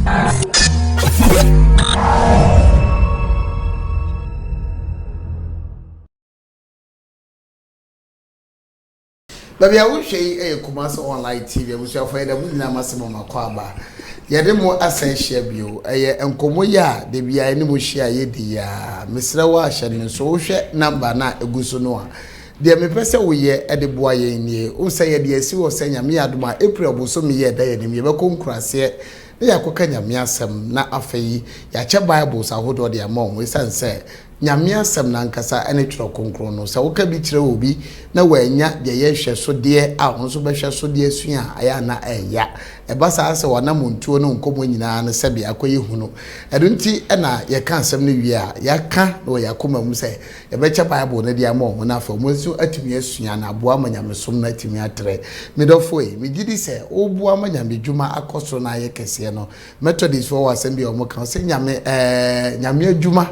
Baby, I wish a Kumasi online TV, which are afraid of Namasimo Makwaba. Yademo Ascension Bio, a Nkomoya, the Bia Nimushia Yedia, Mr. Wash and social number na a Gusunoa. Dear me person we ye at the boy in ye, who say the SU was saying me at my April Busumi ye day in the Mibacum Crass here. They are cooking Yamiasam, na afei, Yacha Bibles are hold or their mom, we say. Nyamiasam nankasa ene tro konkro no se woka bi kire obi na wanya de ye hwe so de a won so be hwe so de asua aya na eya e ba sa se wona montuo no nkomo nyina na se bia akoye hunu edo nti na ye kan asem no wi a ya ka no ya koma mu se ye be che bible na dia mo ho na fa mo so atimi asua na aboa manyamesom na atimi atre medofo e me gidi se obu amanyamedwuma akoso na ye kese no methodist for asem bia o mo kan se nyame adwuma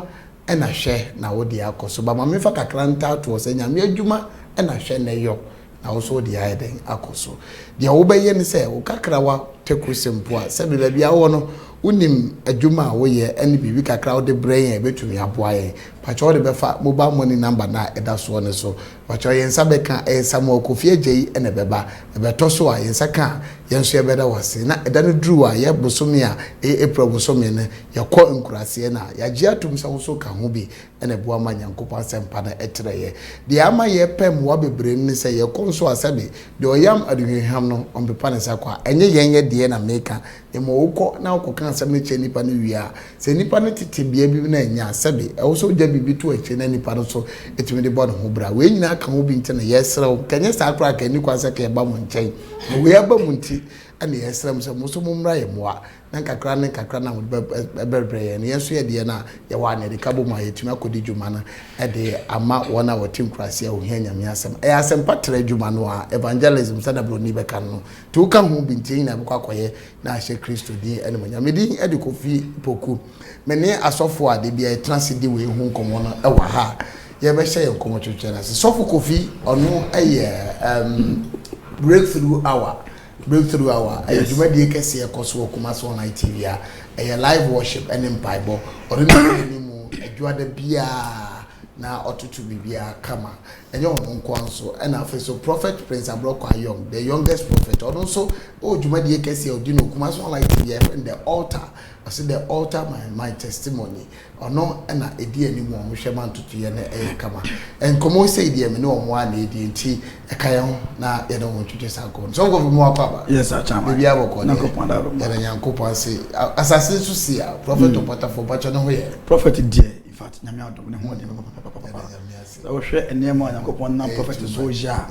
ena hwe na wodi akoso ba ma mefa kakranta to se nyame adwuma ena hwe na yo na wo so di aiden akoso dia wo beye ni se wo kakrawa tekusempo a se be bia wo no unim adwuma wo ye ene bibi kakra wo de brain e betumi aboa ye pacho de befa mobile money number na eda so ne so pacho ye nsa beka Samuel Kofi Agye ene beba e beto so a ye nsa ka ye nso ye beda wase na eda no duru a ye bosomi a April bosomi ne ye kɔ nkurase na ya gye atum sa wo so ka ho bi ene boa ma Nyankopɔn asempa na etere ye de ama ye pem wo bebre ni se ye kɔ nso asabe de oyam aduhweham no on bepa ne sakwa enye yen ye de na meka e mo wokɔ na wokɔ kan asem ne che nipa no wi a se nipa no tete bia bi na nya asabe e wo so gya bibi to eche na nipa no so etimi de bɔ no ho bra we nyina ka ho bi nte na yesrew kanye sa akra ka ni kwasa ka e ba mo nkyɛn we aba mu nti ane yesrew se mo so mo mra ye moa na kakra na bebre ye ne yeso ye de na ye wa na de kabo ma yetimi akodi dwuma na e de ama wona wotim krase a ohia nyame asem e asem patre dwuma no a evangelism sadabro ni beka no to ka ho bi nti na bekwa koye na ahye Kristo di ene mo nyame di e de Kofi Poku mene asofo a de bia transidi we hu nkomo no e wa ha ye be hye ye nkomo twetwera se sofo Kofi ono breakthrough hour ayeduma die kese ekoso Kumasi Online TV a live worship and empire ordinary mu adwada bia na otutu bibia kama enye ono nkwanso na afeso prophet Prince Abroko Ayom the youngest prophet also odwuma die kese odino Kumasi Online TV and the altar I said the altar my testimony ono na edi animu o hwema ntutu ye na kama enkomo say die me no mo ana edi nti ekaye ho na ye no ntwetwe sanko so go mu akwa yes achama bibia boko na kopanda ro ya Nyankopɔn say asase so sia prophet opata for bacho no ho ye prophet die in fact nyame adom ne ho de so hwe enema Nyankopɔn na prophet so ja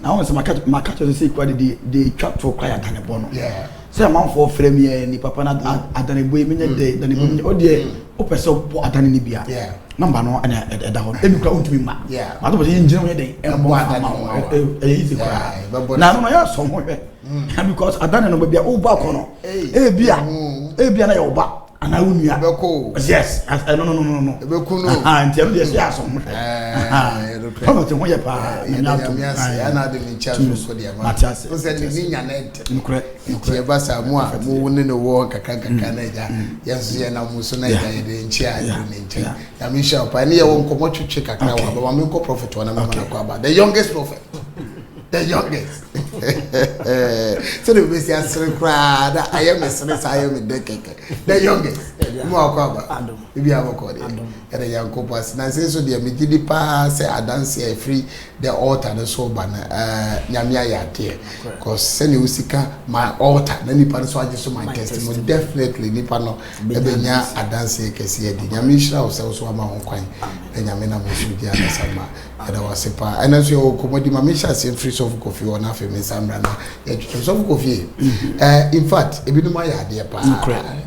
na won se makato say kwa de twa to kwa ya dane bono say man for frame ye ni papa na adane boy me de dane boy o de o pese bo adane ni bia number no ana eda ho e bi kwa untumi ma ma to bo ye njire wo ye de e bo adane easy kwa na no ya so ho hwe because adane no bia o ba ko no e bia na ya oba ana unua beko yes no beko no nti no yes ya so mo Papa te hoye pa na to ana de mi cha so de ma o se ni nya na ente nkure ye ba sa mu a mu woni ne wo kakaka na ja yeso ye na mu so na ja ye de nchi a de nchi ya mi sha pa ni ye wo nkomo twetwe kakra wa ba mi ko prophet wa na ma na kwa ba the youngest prophet the youngest so the we say asre kra da I am the keke the youngest mu akwa ba bibi aboko de era Yankopas na say so de me gidi pa say adanse e free the altar na so ba na nyame ayade cause say ne usika my altar na nipa so age so my testimony definitely nipa no e be nya adanse kese e de nyame hira o so ama ho kwan e nyame na mo so dia na sama era wasepa ana so yo komodi ma me sha say free of Kofi ona fe me samra na ya so Kofi in fact ebi no ma ya de pa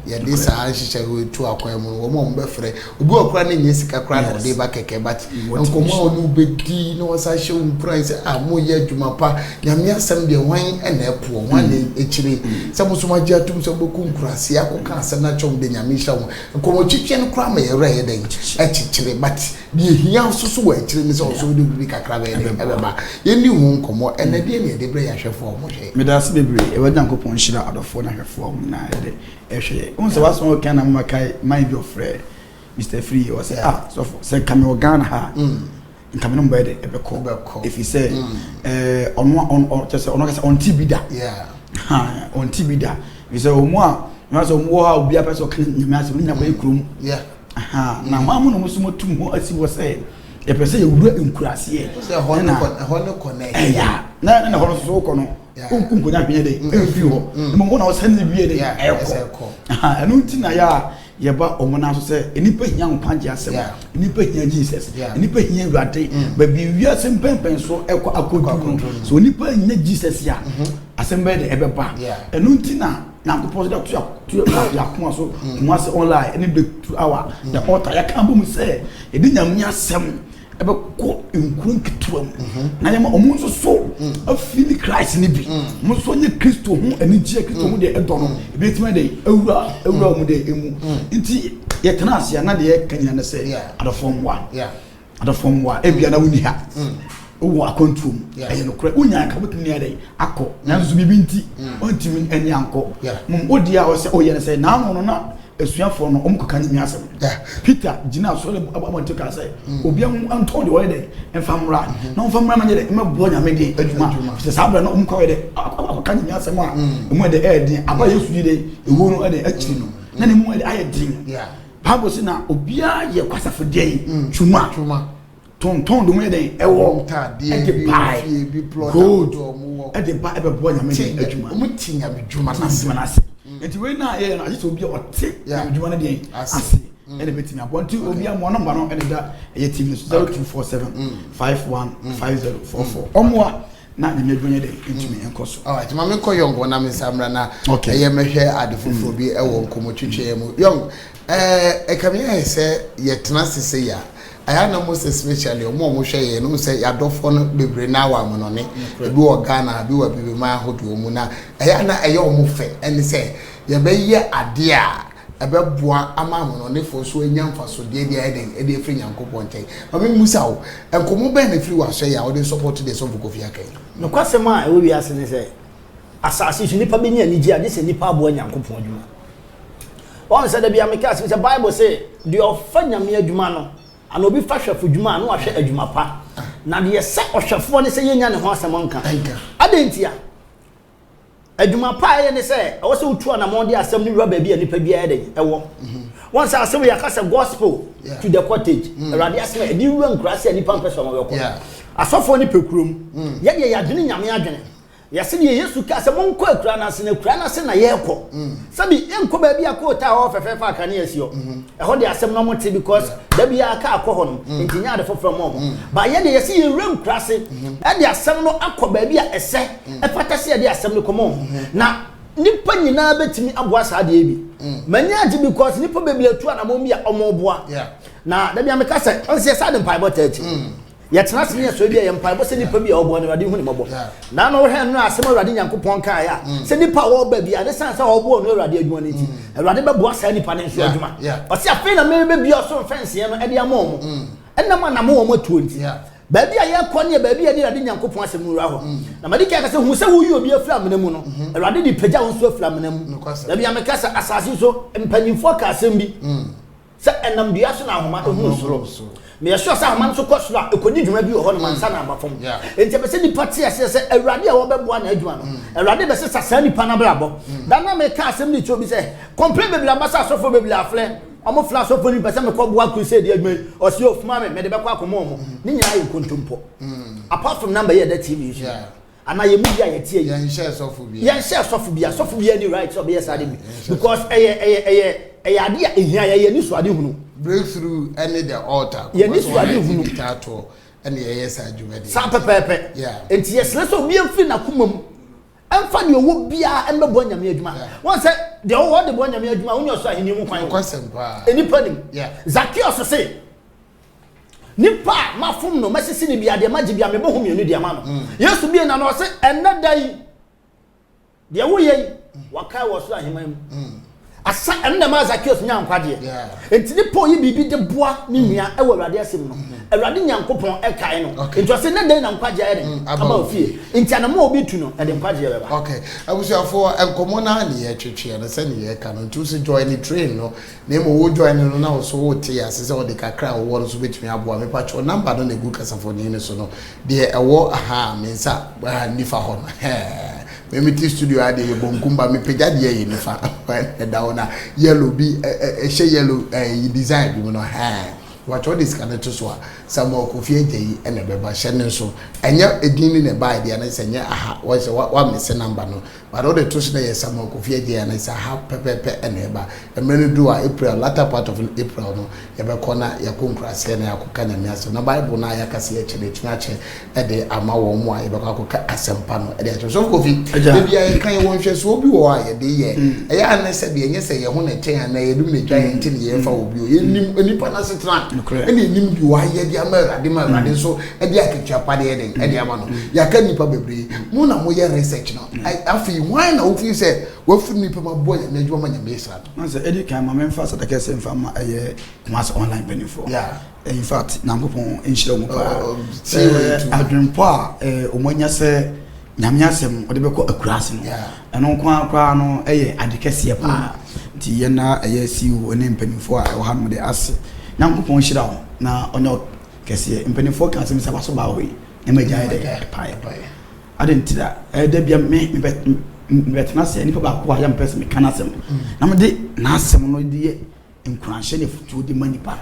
ya de sa hihye bible to akwan mu wo mo be frɛ obi okra na nyɛ sika kra na ode ba keke but nkomo onu bedi na wasa hye un price mo ye adwuma pa nyame asɛm de wan na epo wan na echire sɛ mo so ma gya tum sɛ boku nkurase akoka asɛm na chom de nyame hya wo nkomo twitwe no kra ma ye rɛ ye den echichire but bi ehia so so wa echire mi sɛ so de bi kakra ba ye ebeba ye ni hu nkomo enade ne de bre ya hwefo mo hwe me da se bebre e wada nkopon hyira adofo na hwefo mo na de ehwe on se waso kan na makai my be ofre Mr. Free was say so say come organ ha come no be de ebeko if he say on just on tibida ha on tibida we say omo a na so omo ha obi a person kan nyame asem nya kwa ekrum ha na mamu no muso motum ho asi wo say e pese ye wura enkurase e say hono connect na hono so ko no unko nya hwe de e fi ho mo na o send wie de eko ha enu ntina ya yeba omona so say enipa hia nkwaje asem enipa hia Jesus enipa hia Awurade ba bi wiase mpempen so ekọ akodu so enipa hia Jesus ya asem be de ebeba enu ntina na ko da tu ya ko so mo ase online eni de 2 hour the altar ya kan bo mu say edi nyam asem ebe ko nkuru nkituam na yema omo so afili Christ ni bi mo so nye Kristo hu ani gie Kristo hu de edo no ebe tima de ewura mu de emu nti ye tena asia na de kanya na se adofom wa ebia na wuni ha wo akontum aye no kure unya ka botini ya de akọ na nzu bibi nti ontimi ani anko mum odi a o se o ye na se na no na esuafo no omkoka nyimi asem Peter gina so le amonte ka say obi an told you de enfamra na enfamra manye de mebo nyame de adwuma se sabra no omkoka de akoka nyimi asem a emu de edin aba Yesu yi de ewo no de akiri no na ne mu de aye din Bible say na obi a ye kwasafo de twuma ton do mu de ewo e bi good e de ba e bebo nyame de adwuma omuti nyame dwuma na se enti we na ye na just obi ote adwuma na de ase e de betimi abonti obi am no mba no e da e TV 0247 515044 omwa na de medwonye de entimi enkoso alright ma me ko yongo na me samra na e mehwe adefofo bi e wo nkomo twetwe mu yong e kamia se ye tena sese ya aya na most especially omo hwe ye no se yadofo no bebre na wa mo no ne ebi wo Ghana bi wa bibi ma hodo mu na aya na eye omo fe eni se ye be ye ade a ebeboa ama mo no ne fo so anyamfa so de dia e de free Nyankopon ntai ma me musa wo enkomo be na free wa so ya wo de support de so Kofi Akai no kwasema e wo wi ase ne se asase so nipa be nya ni ji ade se nipa abo Nyankopon adwuma won se da bia me ka se Bible say de ofa nyame adwuma no ana obi fa hwefo dwuma no ahwe adwuma pa na de se ohwefo ne se yenya ne ho asem nka adentia adwuma pa ye ne se wo se utu na mo de asem ni wura ba bia nipa bia eden ewo won se asem ya ka se gospel to the cottage radio asem e di wura nkurase nipa mpeso mo yoko asofo ni pekurom ye de ya dwene nyame adwene yase de Yesu ka se monko akura na se na ye ko sabi enko ba bia ko ta ho fefefa aka ne asio e ho de asem no mote because da bia aka akọ ho no ntinya de foforo mo ba ye de yase ye wura nkurase e de asem no akọ ba bia ese e pata se de asem no komo na nipa nyina betimi aboa sa de bi manya age because nipa bebia tu na mo bia omoboa na da bia me ka se on se sa de pai botati ya tena se ne so bia ye mpa bo se nipa bia obo ne Awurade hu ne mobo na no he no asem Awurade Nyankopon ka ya se nipa wo ba bia ne san se obo no Awurade adwuma ne ti Awurade be boa sa nipa ne so adwuma o se afi na me be bia so fence ye no e de amom enna na mo mo tuo nti ba bia ye kọ ne ba bia de Awurade Nyankopon asem no ra ho na ma dika ka se hu se wo yi obi afra mena mu no Awurade di pagya wo so afra mena mu da bia me ka se asase so mpanyimfo ka asem bi se enam dua so na ahoma ehu soro me yesho sa man so kosura ekoni dwuma bi ho no mansa na abafom enti be se ni party ase se Awurade a wo beboa na adwuma no Awurade be se sasa ni pa na brabo da na me ka asem ni cho bi se complain be bla basa so fo be bla afle omo fla so fo ni be se me ko boa crusade adwuma o se of ma me de be kwa komo mo ni nyina ye kontompo apart from number here that TV issue ana ye media ye tie ye share sofu bia ni right so be yes ade because eye ade a ehia ye ni so ade hunu breakthrough any the altar ye ni so ade hunu tato and ye yes adwuma de sa pepepe enti yes le so bi amfi na komam emfa de owo bia embebo nyame adwuma won say de owo de bo nyame adwuma won yoso ahini mu kwan kwasempa enipa nim Zacchaeus say nipa mafum no masisi ni bia de magye bia mebo hu mienu de ama no Yesu bia na no say enadai de wo yei wakai wo so ahima mu asa enne ma Zacchaeus nya nkwade enti ni po yi bibi de boa ni nua e wo Awurade asem no Awurade nyankopon e kai no enti ose ne dan na nkwade ayere aba ofie enti anama obi tu no e de nkwade ayere ba okay abusuafo enkomo na ne ye twetwe na se ne ye ka no ntu se join the train no na mo wo join no na wo so wo te ase se wo de kakra wo no so betumi aboa me pa cho number no na gu kasafo ni so no de ewo aha mensa nifa ho no Memiti studio ade ye bonkumba me pejade ye nifa daona yellow bi she yellow design bi no what all this kind of so some Kofi Ejeyi and beba shene so enya edin ne ba ide na senye aha wa me se number no but all the truth na ye some Kofi Ejeyi na say ha pepepe eneba emenu do April latter part of April no ye be kona ya konkrase na yakoka na miaso na Bible na ya kase ye chele tuache e de ama wo mo a ye be akoka asempa no e de so Kofi bia ye kan won hwe so obi wo a ye de ye e ya na se de enye se ye ho na ten na ye dum ne twa ye nti ne ye fa obi o ye nipa na setra eni nim di wa ye dia ma Awurade so e dia ketwa pade ye den e dia ma no ya ka nipa bebre mu na mo ye research no afi why na ofi se wo fi nipa ma boy na adwuma nya me sra no say edi kan ma memfa so da ke se mfa ma ye mass online benefit in fact na ngopon enhire mu pa adwempo a omanya se nyame asem ode beko akurase no eno kwa no eye adekese pa nti ye na eye siwo ne mpanimfo a wo ha no de ase na ngopon enhire ho na onyo kese mpanimfo kan se misa baso ba we e ma gya de pae adentira da bia me betena se nipa ba ko ya mpese me kana asem na me de na asem no de encourage ne futu de manipa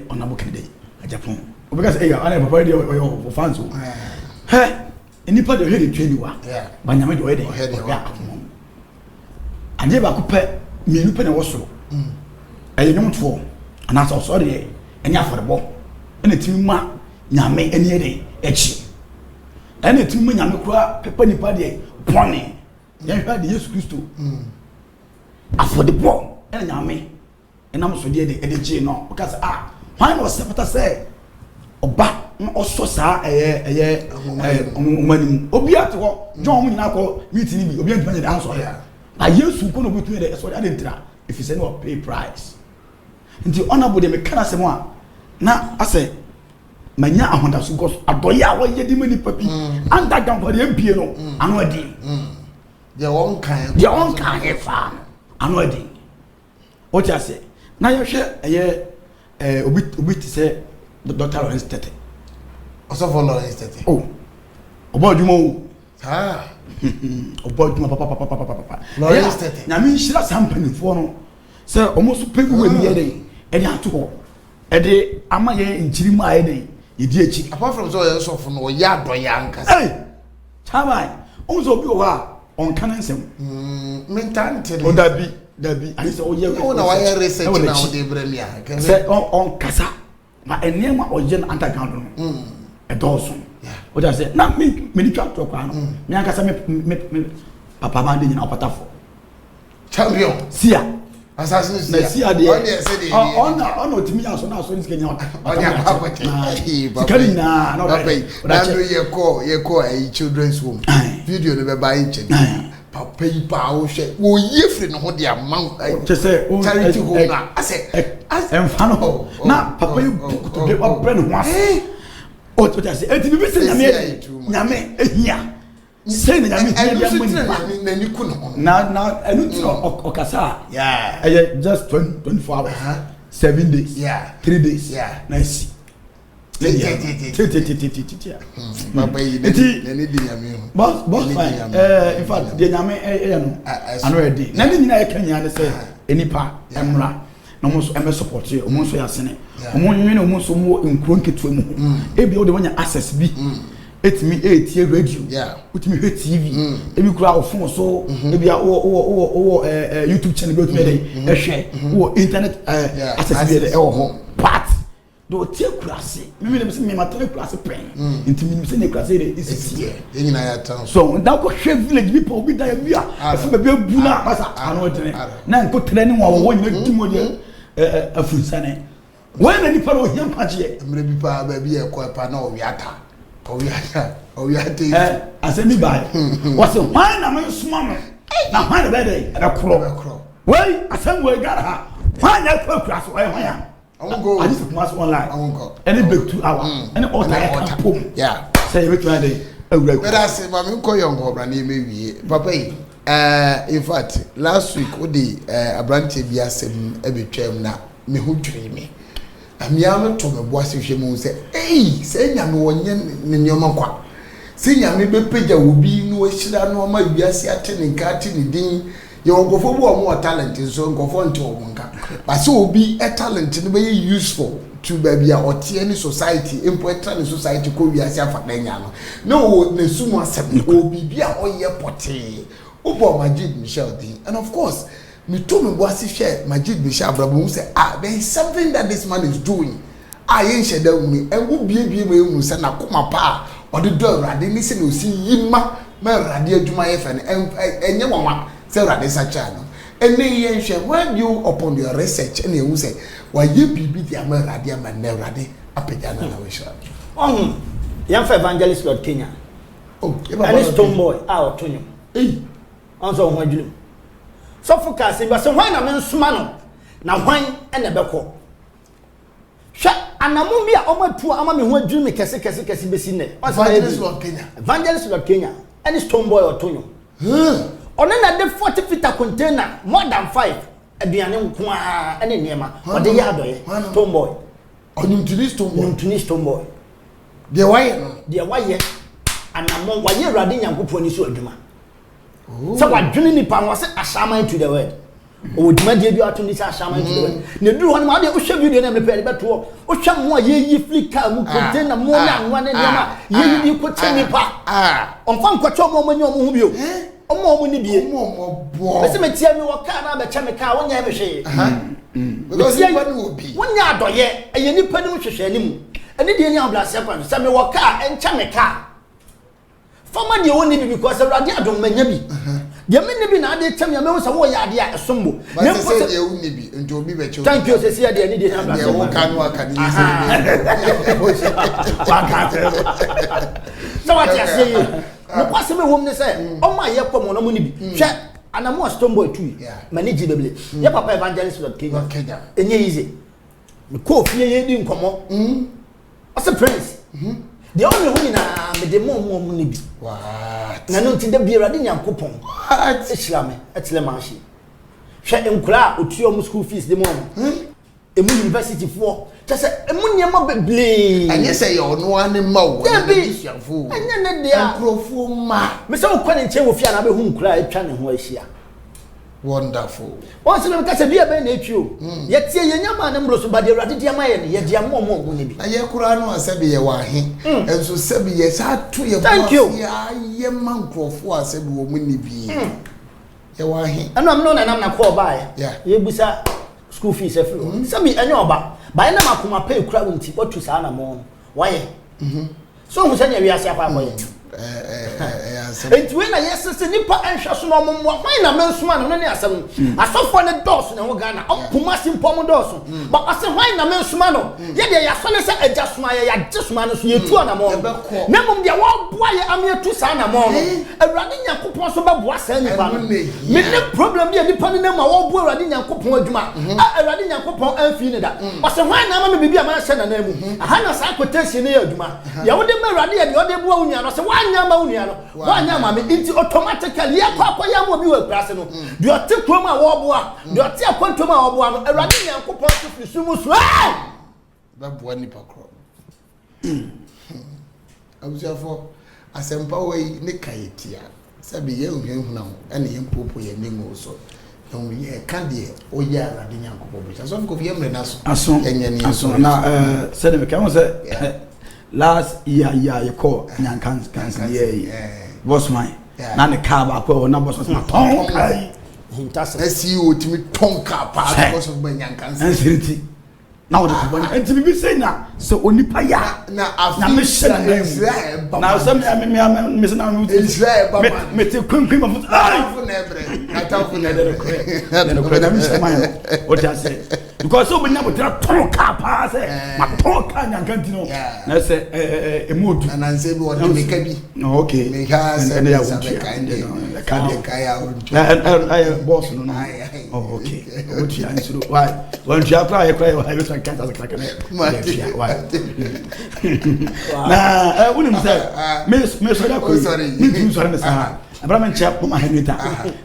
onabo kende Japan because ana papa de o fans o nipa de hedi tweli wa ba nyame de o de anje ba ko pe mienu pe na wo so nyomto ana so de eni aforebo ene timi ma nyame eni ede echi ene timi ma nyame kura pepa nipa de bone ya hwa de Yesu Kristo aforebo ene nyame enam so de ede chi no because why no sepata say oba oso sa omani obi ate ho John mu nyina ko meeting bi obi antuma de answer ya na Yesu ko no betu de so de adentira if you say no pay price nti honorable de me kana se mo a na ase manya ahonda so go adoya wo ye di mani papi anda gampo de mpie no ano adi de won kan efa ano adi o ti ase na ye hwe obi ti se Dr. Lawrence Tete also for Lawrence Tete obo adwuma obo adwuma papa Lawrence Tete na mi shira sampanifo no se omo so pegu we mi ye dey e dey ato ho e dey ama ye nchiri mu aye dey ye di echi apart from so ye so for no ya do ya nka chabai on so bi o ha on kan nsem mentality o dabi ani se o ye na wa ye research na o dey bremia se on kasa ma enema o je na underground no e doso o da se na me ni twa to kwa no me akasa me papa ma de nyina opatafo champion sia assassin na sia de on otimi aso na aso ni skenya on ya pakote kali na no na do ye ko children's home video no be buy check papa yi pa o hwe wo ye free no ho de amount charity home na ase enfano na papa yi to be o brand ho ase o to say enti bi se nyame ehia say na nyame ehia na ni ku no na enu ti okasa just 24 hours 7 days 3 days na si Papa yi na ni di nyame boss fine in fact the nyame no ano edi na ni nyina e kanya ne say enipa emra na mo so em support ye mo so yasene mo nwene mo so mo nkuro nketu mu ebi o de wonya access bi etimi etie radio utimi hwe tv ebi kura ofon so ebi o YouTube channel bi otimi dey ehwe o internet access bi dey e wo ho part do tie kurase me me me matare kurase pen nti me se ne kurase de isi nyina ya tan so da ko hwe village bi po bi da ya bia afa be bu na masa ano tene na nko tene ne wo nyina dimo de afunsane when any part of him paje mre bi pa ba bi e ko pa na owiata asemi ba wase why na me suma me na why na be dey na kro why asem we gara why na ko kurase why why I won't go. I just come online. I won't go. Any break 2 hours. Any alter pom. Yeah. Say you try dey. But I say mama ko young obra na maybe. Papa in fact last week odi abranche bi asem ebetwam na me hu dwere me. Amiam to me boase hwemu say eh say nyame wonye ne nyoma kwa. Say nyame bepeja obi no ahira no ma wiase ate ne nka ate ne din. Your gofo bu omo talent so gofo nti omo nka but so obi a talent no be useful to baby a otie any society important society ko wi ase afa danya no na sumu asem obi bi a oye pote obo Majid Michel din and of course me to me bo ase share Majid Michel abrabo say there is something that this man is doing yen sheda umi enwo bie me hu say na koma pa ode do awrade ni se no si yima ma awrade adwuma ye fe enye wama Rade Sachano. And then when you upon your research and you say, why you be the American man never radi a pejana na wisha. Young evangelist Lord Kenya. Oh, and it's tomboy, our Tonyo. Eh, also one you. So for Cassie, but so why na men smano na wine and a beko. Shut and a movie over 2 hours. Me who dream me kese besine. Evangelist Lord Kenya. Evangelist Lord Kenya. And it's tomboy or Tonyo. On another 40 feet container, more than 5. Aduane nko a ene niema. Ode ya doye. Tomboy. On Tunis tomboy. The why anamon waye rade nyankopon ni so adwuma. So wadwene nipa no se ashaman to the word. O dwuma de bi ato ni se ashaman to the word. Ne duru ho ma de o hwe video na me pe beto o hwe mo ye flicker mu container mo na anwa ne niema ye di ko nipa. Onfa nkwacho mo manyi omo hu bio. Omo ni bie omo bo be se metia mi wo ka na be che me ka wonya be hwe because you want to be wonya adoye eye nipa ni hwehwe animu ene de ni ablase kwa se me wo ka encha me ka fama de woni bi because awrade adom manya bi de me ne bi na ade chem ya me wo se wo ya ade a esombo ne ko se de woni bi nto obi be che thank you se se de ni de ni ablase wo ka no aka ni se so what you say no kwase me wom ne say o ma ye kwa mo no mo ni bi hwe anamo Stoneboy 2 manage beble ye papa evangelist Lord Kenya enye easy me ko fie ye di nkomo as a prince the only one na me de mo ni bi what na no tinde bi rade nyankopon ehira me etele manhye hwe enkura otuo mu school fees de mo emu university for just emu niam beble anye say yo no ane ma wo bisuafo anye ne de a nkrofo ma me say okwa ne nche wo fia na be hu nkura etwa ne ho ahia wonderful once na me ka say bia be na etwio ye tie ye nyama na mro so ba de urade dia ma ye ne ye dia mo ne bi aye kura no asabe ye wa he enso sabe ye sa to ye thank you ye man nkrofo asabe wo mu ne bi ye wa he anu am no na nam na call ba ye busa school fees every sabi enye oba ba na makoma pay kura wonti otu sa na mo why so hu se nya wi ase apa boye Entwe na yesese nipa anhwa so no momwa hwan na mensuma no ne asem asofo ne dose ne ho Ghana opuma simpom dose ba ase hwan na mensuma no ye de ya sole se agya suma ya jesuma no so ye tu na mo na mom de wo boa ye ame tu sa na mo no awurade nyankopon so ba boa sa nipa no me ne problem bi nipa ne ma wo boa awurade nyankopon adwuma awurade nyankopon amfi ne da ase hwan na ma me bibia ma hye na na mu aha na sa quotation ne adwuma ya wo de ma awurade ye de wo de boa unia no se nyama unia no wa nyama me inti automatically ya kwa ya mo bi wa krase no de ote krom a wo boa de ote akwantom a wo boa no awurade nyankopon so fisumu so ba boa nipa kro abusiafo asempa we ne kayetia sabe ye ohwenhuna ho ene ye mpopo ye ningo so no ye ka de o ya awurade nyankopon bi so ko ye mre na so enye ni so na se de me ka mo se last year you call Nyankan boss mine na ne car ba ko na boss ma ton kai hintasa CEO timi ton car pa boss of Nyankan security na wo de ko bɔne enti bibi sei na so onipa ya na me hyɛ Israel ba na so me se na Israel ba me te kwinkwi ma fut ai fu na ebre na ta fu na ebre na me hyɛ man o ti ase because so benya botra ton ka pa se ma ton ka nyankanti no na se emodu na nse bi wo de meka bi okay me ka se ya wuti ka ya na boss no oh okay o ti an suru why when you apply cry why you can cancel crack why na unim say me so da ko me tu so na sa Abraham Chap, my Henrietta,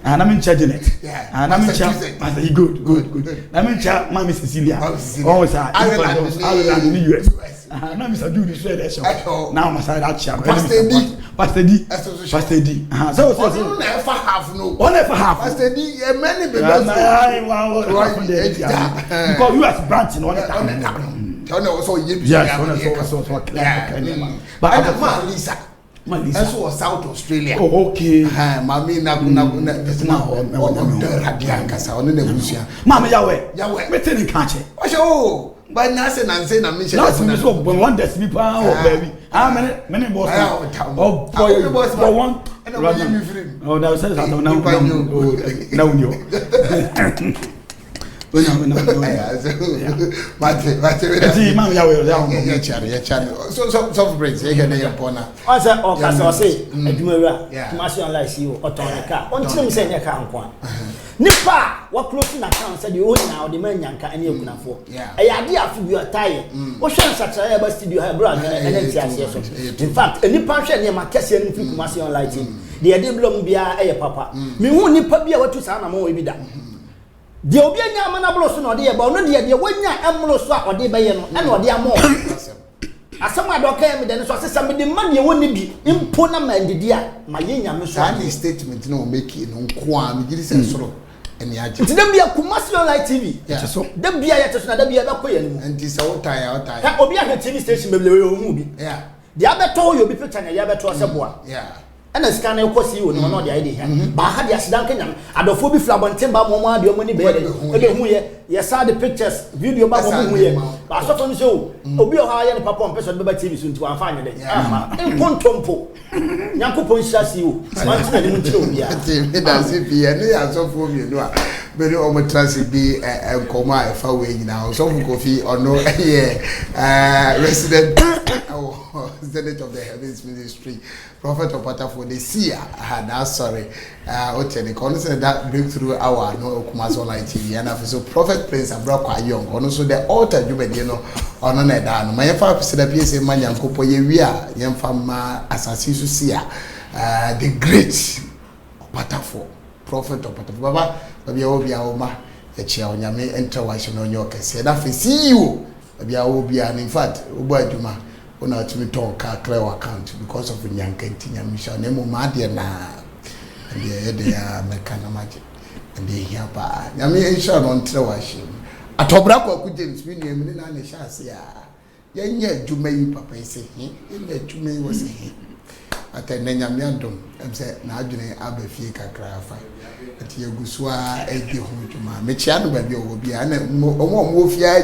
and I'm in Janet, and I'm in Chap, good. I'm in Chap, Mammy Cecilia, always Ireland in the US. Now, Mr. Judy said, now my side out Chap, Pastor D. So, never have no one ever have Pastor D, many because you are branching on the time. Yes, but I'm Lisa. That's was South Australia. Oh, okay. Mami na Radiankasa on the Busia. Mama Yahweh, meeting in country. Oh, but Nasa and say, I'm not me so, but one that's me, baby. How many boys? Oh, boy, boss, one. And I'm going to free. Oh, that says I don't know. No. So breaks here na pona asa o ka so say adumawura commercial online CEO otonika ontim say ne ka nko nipa wa close na account say the owner of the man yanka ene ekunafo ade afi bi otaye wo hwe nsachara ba studio ha bro ene ti ase so in fact nipa hwe ne makese ne fi commercial online team de ade blom bia papa me hu nipa bia watu sa na ma we bi da de obi anya amana blo so na ode ye ba no de wanya emlo so a ode be ye no ene ode amo asama doka me de so sesa me de ma de woni bi impo na ma ndidi a ma ye nyame so any statement no make no nko a me giri se soro ene age ti dem bia commercial light TV so dem bia ye teso na dem bia be koye ni enti se wotaya obi a TV station beble we hu bi de abeto yo bi picture na ye abeto se boa ana scan na ekosi wo no no de ide ya ba ha de asidan kanyam adofo bi flabonten ba momo ade omo ni be de hu ye saw the pictures video ba momo hu ye ba so to so obi o ha ye ne papa on person be ba TV so nti wan fa anye de en pontompo yakopon shasi wo wan tina de mu tire obi a me da se bi e ne ya so fo mi no a be de o mo transit bi enkoma e fa we nyina o so fu kofi ono ye resident Senate of the Heavens Ministry, Prophet Opata for the Sia had that sorry. The concept that breakthrough hour no Okumaso Online TV and so Prophet Prince Abrakwa Young, also the altar Jubedino on an edan. My father said a piece of Manyan Kopo Yevia, Yemfama Assassin Sia, the great Opata for Prophet Opata Baba, Babia Obia Oma, the chair on Yame enter washing on your case. Said, I see you, Babia Obia, and in fact, Ubaduma. Una to talk clear account because of Nyankanti Nyamisha Nemo Madia na and they are mechanical magic and they hear pa Yami insha on Trawashim. A Tobrako could James William in an Shasia. Yanya Jumay Papa say he in the Jumay was he. At a Nanyamiandum, and said Najune Abefika Crafa. At Yaguswa, a Gihuma, Michiano Baby will be an Mofia,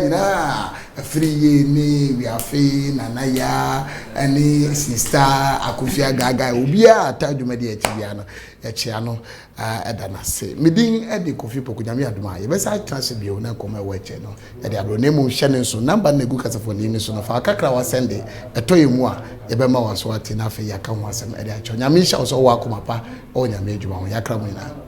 a free me, we are Fane, Anaya, any sister, Akufia Gaga, Ubia, Tajumedia Tibiano, a Chiano, Adanase. Midin at the coffee Pocudamia Duma, you best I transfer you, no come away channel. At the Abronemo Shannon, so number Negukas for the Nation of Akaka was Sunday, a toymoa, Ebema was what enough a Yakan was some Edia Chonyamisha also Wakumapa, or Yamaju, Yakramina.